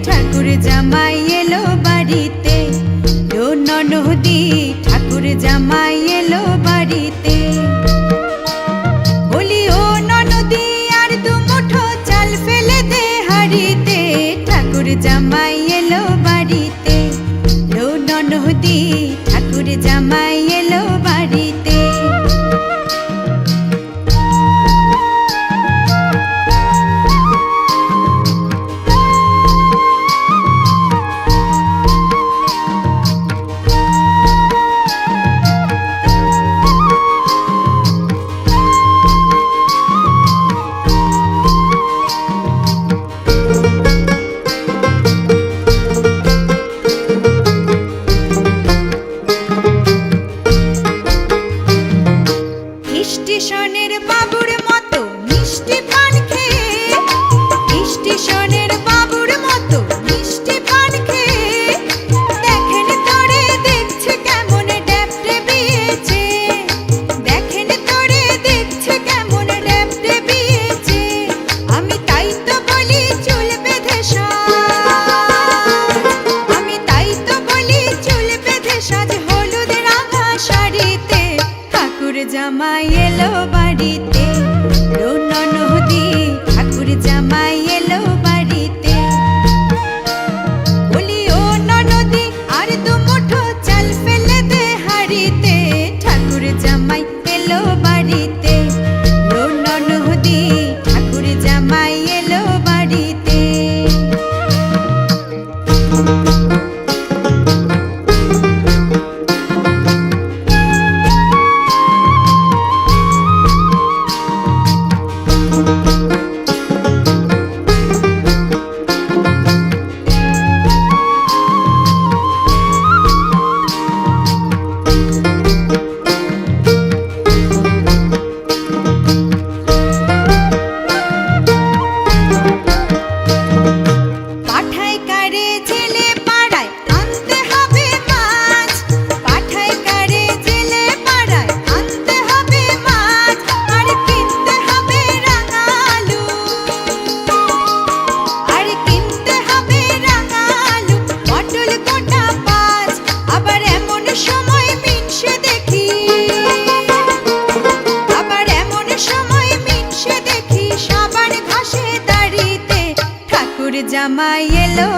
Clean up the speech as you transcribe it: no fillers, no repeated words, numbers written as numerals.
ঠাকুর জামাই এলো বাড়িতে, ও ননদি ঠাকুর জামাই এলো বাড়িতে। বলি ও ননদি আর দু মুঠো চাল ফেলে দে হাড়িতে, ঠাকুর জামাই এলো বাড়িতে, ও ননদি ঠাকুর জামাই এলো বাড়িতে। স্টেশনের বাবুর মতো মিষ্টি পান খেয়ে, স্টেশনের বাবুর মতো মিষ্টি পান খেয়ে, দেখেন তোরে দেখছে কেমন ড্যাপটে বিয়েছে, দেখেন তোরে দেখছে কেমন ড্যাপটে বিয়েছে। আমি তাই তো বলি চুল বেঁধে সাজ, আমি তাই তো বলি চুল বেঁধে সাজ হলুদ রাঙা শাড়িতে, ঠাকুর জামাই এলো বাড়িতে, ও ননদি ঠাকুর জামাই এলো বাড়িতে। বলি ও ননদি আর দু মুঠো চাল ফেলে দে হাড়িতে, ঠাকুর জামাই এলো বাড়িতে, ও ননদি ঠাকুর জামাই এলো বাড়িতে। জামাই এলো।